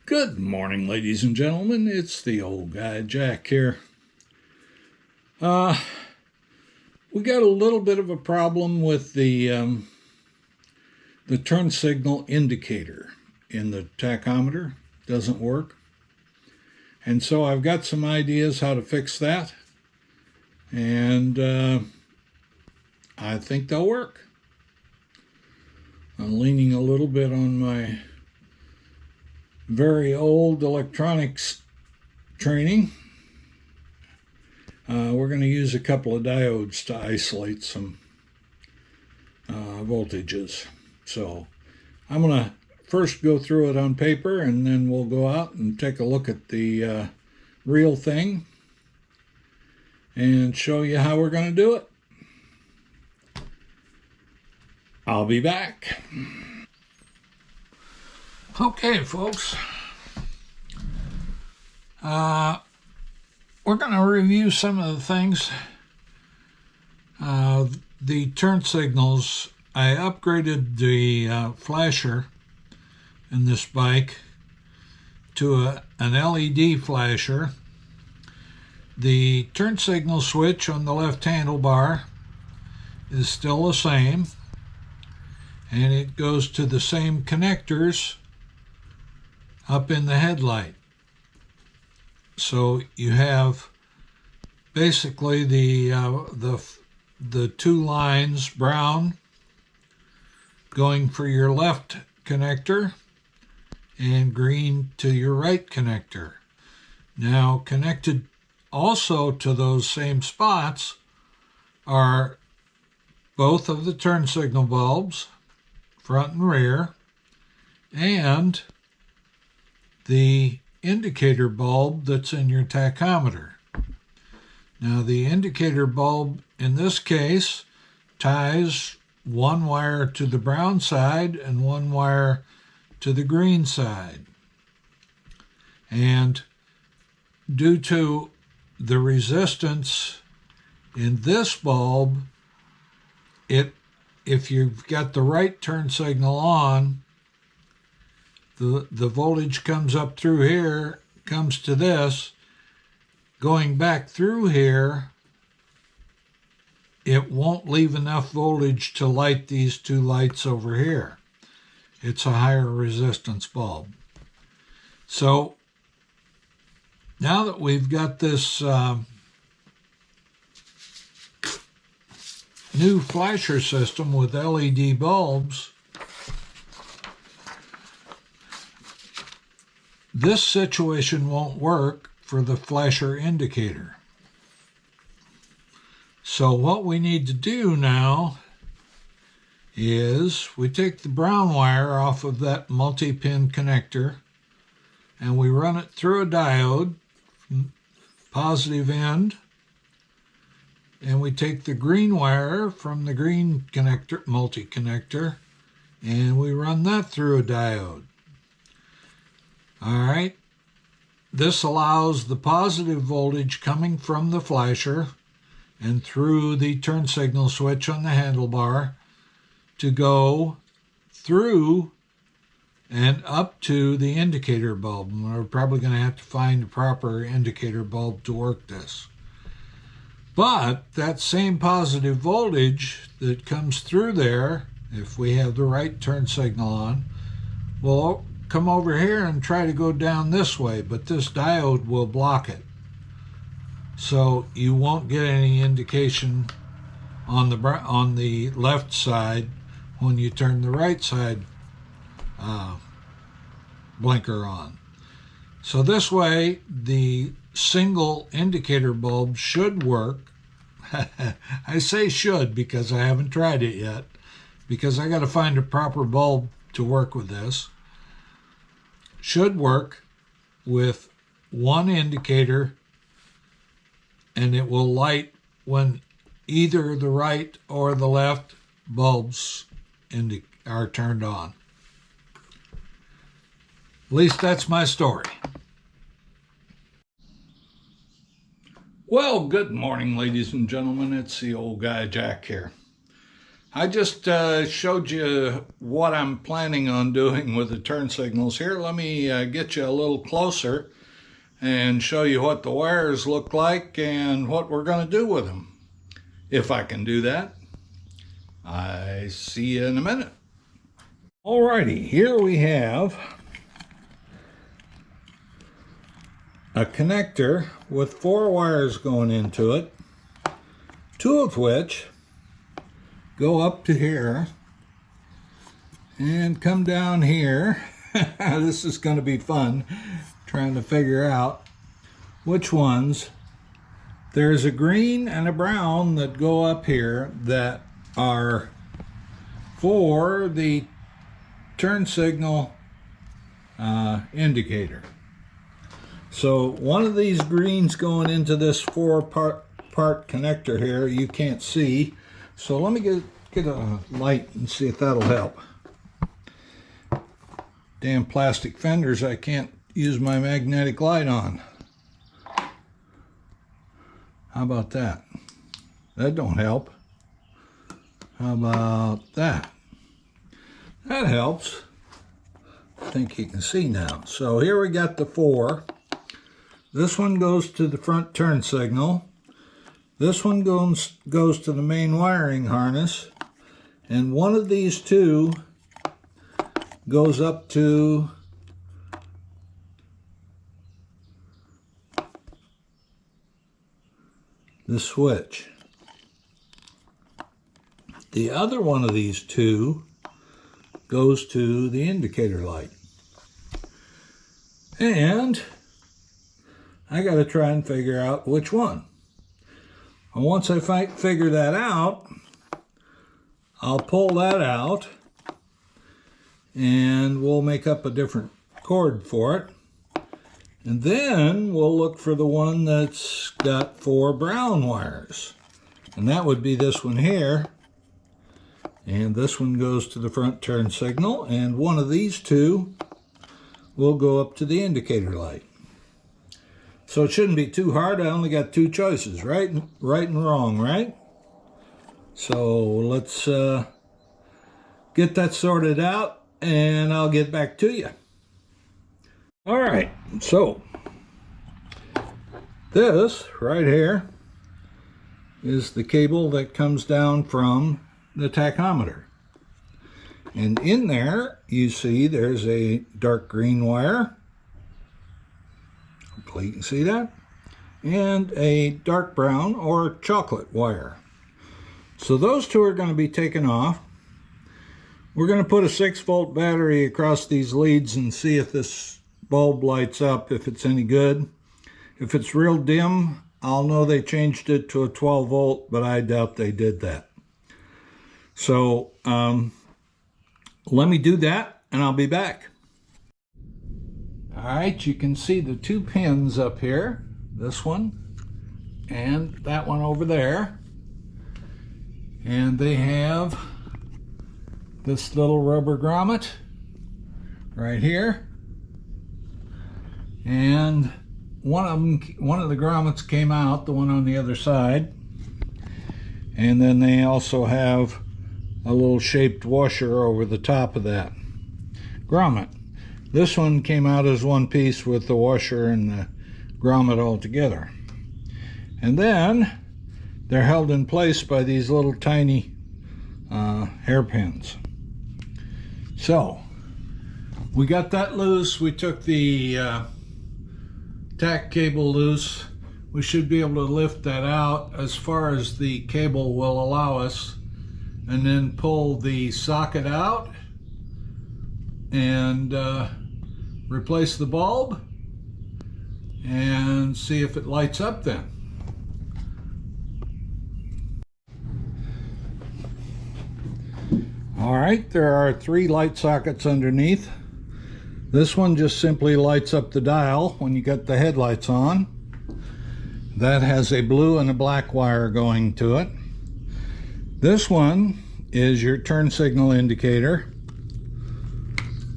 Good morning, ladies and gentlemen. It's the old guy Jack here. We got a little bit of a problem with the turn signal indicator in the tachometer. Doesn't work. And so I've got some ideas how to fix that. And I think they'll work. I'm leaning a little bit on my very old electronics training. We're going to use a couple of diodes to isolate some voltages. So I'm going to first go through it on paper, and then we'll go out and take a look at the real thing and show you how we're going to do it. I'll be back. Okay, folks, we're going to review some of the things. The turn signals, I upgraded the flasher in this bike to an LED flasher. The turn signal switch on the left handlebar is still the same, and it goes to the same connectors up in the headlight. So you have basically the two lines, brown going for your left connector and green to your right connector. Now, connected also to those same spots are both of the turn signal bulbs, front and rear, and the indicator bulb that's in your tachometer. Now, the indicator bulb in this case ties one wire to the brown side and one wire to the green side. And due to the resistance in this bulb, if you've got the right turn signal on, the voltage comes up through here, comes to this. Going back through here, it won't leave enough voltage to light these two lights over here. It's a higher resistance bulb. So now that we've got this new flasher system with LED bulbs, this situation won't work for the flasher indicator. So what we need to do now is we take the brown wire off of that multi-pin connector and we run it through a diode, positive end, and we take the green wire from the green connector, multi-connector, and we run that through a diode. All right, this allows the positive voltage coming from the flasher and through the turn signal switch on the handlebar to go through and up to the indicator bulb. And we're probably going to have to find a proper indicator bulb to work this. But that same positive voltage that comes through there, if we have the right turn signal on, will come over here and try to go down this way, but this diode will block it. So you won't get any indication on the left side when you turn the right side blinker on. So this way the single indicator bulb should work. I say should because I haven't tried it yet, because I got to find a proper bulb to work with this. Should work with one indicator, and it will light when either the right or the left bulbs are turned on. At least that's my story. Well, good morning, ladies and gentlemen. It's the old guy Jack here. I just showed you what I'm planning on doing with the turn signals here. Let me get you a little closer and show you what the wires look like and what we're going to do with them. If I can do that. I see you in a minute. Alrighty, here we have a connector with 4 wires going into it, 2 of which go up to here and come down here. This is going to be fun, trying to figure out which ones. There's a green and a brown that go up here that are for the turn signal indicator. So one of these greens going into this 4-part connector here, you can't see. So let me get a light and see if that'll help. Damn plastic fenders, I can't use my magnetic light on. How about that? That don't help. How about that? That helps. I think you can see now. So here we got the 4. This one goes to the front turn signal. This one goes to the main wiring harness, and one of these 2 goes up to the switch. The other one of these 2 goes to the indicator light. And I got to try and figure out which one. And once I figure that out, I'll pull that out and we'll make up a different cord for it. And then we'll look for the one that's got 4 brown wires. And that would be this one here. And this one goes to the front turn signal, and one of these 2 will go up to the indicator light. So it shouldn't be too hard. I only got 2 choices, right and wrong, right? So let's get that sorted out, and I'll get back to you. All right, so this right here is the cable that comes down from the tachometer. And in there, you see there's a dark green wire. Hopefully you can see that. And a dark brown or chocolate wire. So those 2 are going to be taken off. We're going to put a 6-volt battery across these leads and see if this bulb lights up, if it's any good. If it's real dim, I'll know they changed it to a 12-volt, but I doubt they did that. So let me do that and I'll be back. All right, you can see the 2 pins up here, this one and that one over there. And they have this little rubber grommet right here. And one of the grommets came out, the one on the other side. And then they also have a little shaped washer over the top of that grommet. This one came out as one piece with the washer and the grommet all together. And then they're held in place by these little tiny hairpins. So we got that loose. We took the tack cable loose. We should be able to lift that out as far as the cable will allow us, and then pull the socket out and replace the bulb and see if it lights up then. All right, there are 3 light sockets underneath. This one just simply lights up the dial when you got the headlights on. That has a blue and a black wire going to it. This one is your turn signal indicator,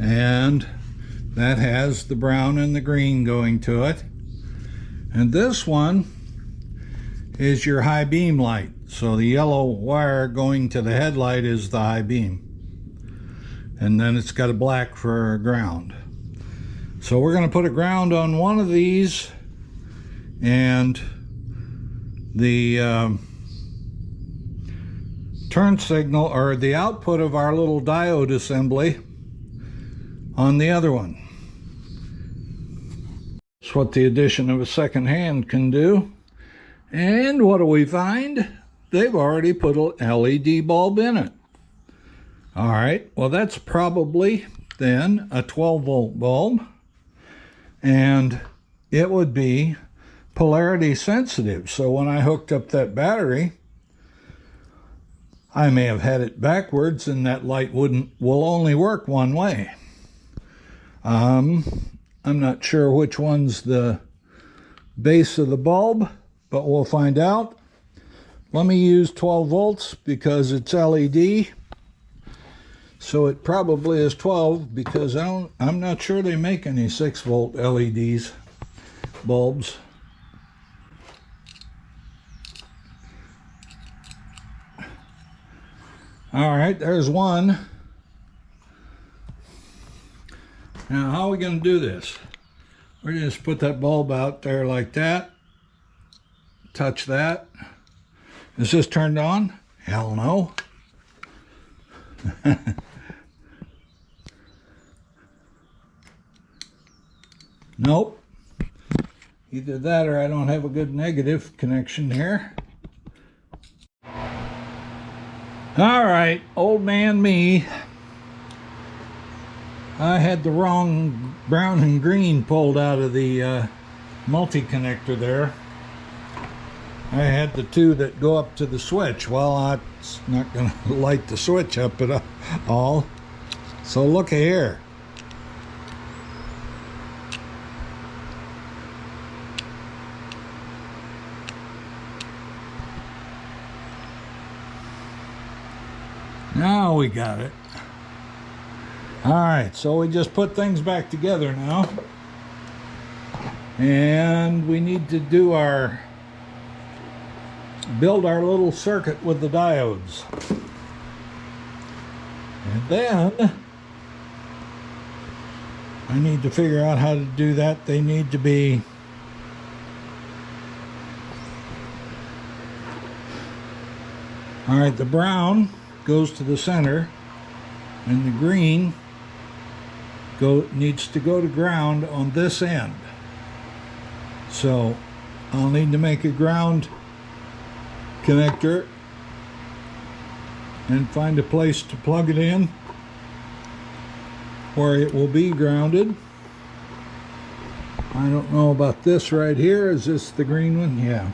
and that has the brown and the green going to it. And this one is your high beam light. So the yellow wire going to the headlight is the high beam. And then it's got a black for a ground. So we're going to put a ground on one of these, and the turn signal, or the output of our little diode assembly, on the other one. That's what the addition of a second hand can do. And what do we find? They've already put an LED bulb in it. All right, well, that's probably then a 12-volt bulb, and it would be polarity sensitive. So when I hooked up that battery, I may have had it backwards, and that light will only work one way. I'm not sure which one's the base of the bulb, but we'll find out. Let me use 12 volts because it's LED. So it probably is 12, because I'm not sure they make any 6-volt LEDs, bulbs. All right, there's one. Now, how are we going to do this? We're going to just put that bulb out there like that. Touch that. Is this turned on? Hell no. Nope. Either that or I don't have a good negative connection here. All right, old man me. I had the wrong brown and green pulled out of the multi-connector there. I had the two that go up to the switch. Well, it's not going to light the switch up at all. So look here. Now we got it. All right, so we just put things back together now. And we need to do build our little circuit with the diodes. And then I need to figure out how to do that. They need to be all right, the brown goes to the center, and the green needs to go to ground on this end. So I'll need to make a ground connector and find a place to plug it in where it will be grounded. I don't know about this right here. Is this the green one? Yeah.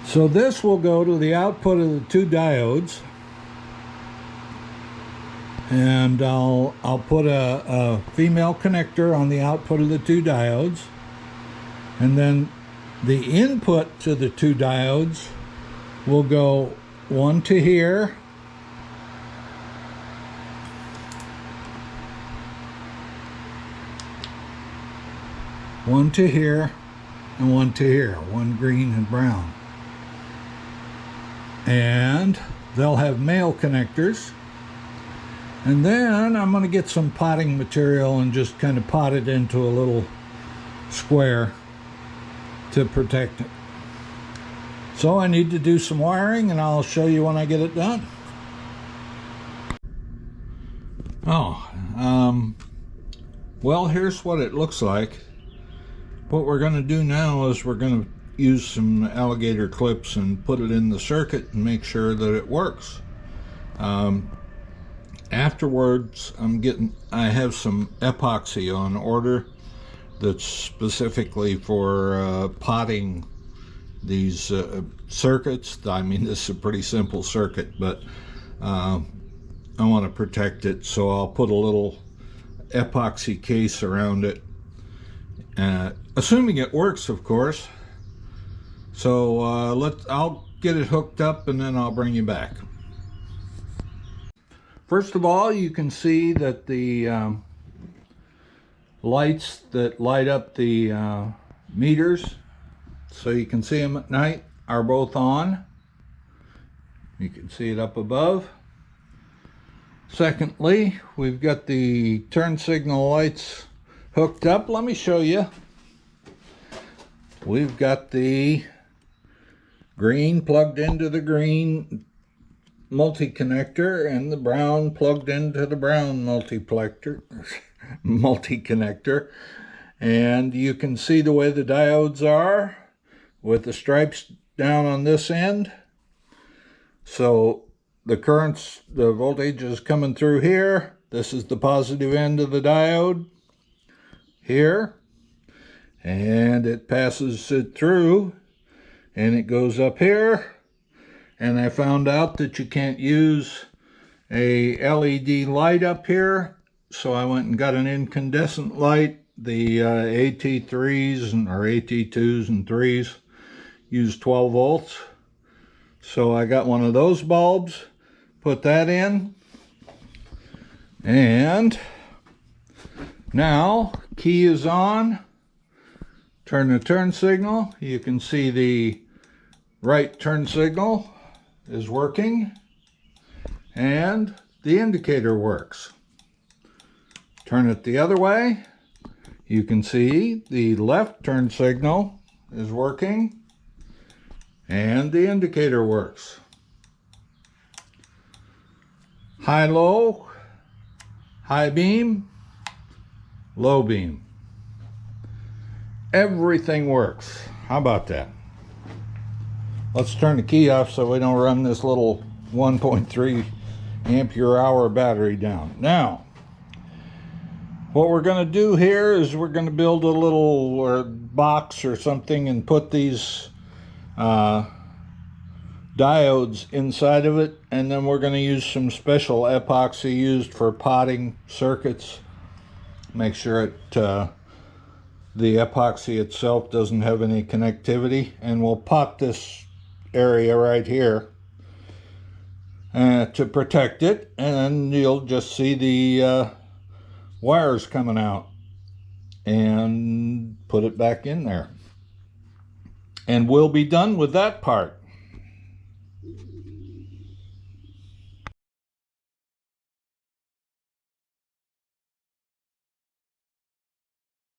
So this will go to the output of the two diodes, and I'll put a female connector on the output of the two diodes, and then the input to the two diodes will go one to here, one to here, and one to here, one green and brown. And they'll have male connectors. And then I'm going to get some potting material and just kind of pot it into a little square to protect it. So I need to do some wiring, and I'll show you when I get it done. Well, here's what it looks like. What we're going to do now is we're going to use some alligator clips and put it in the circuit and make sure that it works. Afterwards, I have some epoxy on order that's specifically for potting these circuits. I mean, this is a pretty simple circuit, but I want to protect it, so I'll put a little epoxy case around it, assuming it works, of course. So I'll get it hooked up, and then I'll bring you back. First of all, you can see that the lights that light up the meters, so you can see them at night, are both on. You can see it up above. Secondly, we've got the turn signal lights hooked up. Let me show you. We've got the green plugged into the green multi-connector and the brown plugged into the brown multi-connector. And you can see the way the diodes are with the stripes down on this end. So the currents, the voltage is coming through here. This is the positive end of the diode here. And it passes it through and it goes up here. And I found out that you can't use a LED light up here. So I went and got an incandescent light. The AT3s or AT2s and 3s use 12 volts. So I got one of those bulbs, put that in, and now key is on. Turn the turn signal. You can see the right turn signal is working and the indicator works. Turn it the other way. You can see the left turn signal is working and the indicator works. High-low, high beam, low beam. Everything works. How about that? Let's turn the key off so we don't run this little 1.3 ampere hour battery down. Now, what we're going to do here is we're going to build a little box or something and put these diodes inside of it, and then we're going to use some special epoxy used for potting circuits. Make sure the epoxy itself doesn't have any connectivity, and we'll pot this area right here to protect it, and you'll just see the wires coming out, and put it back in there. And we'll be done with that part.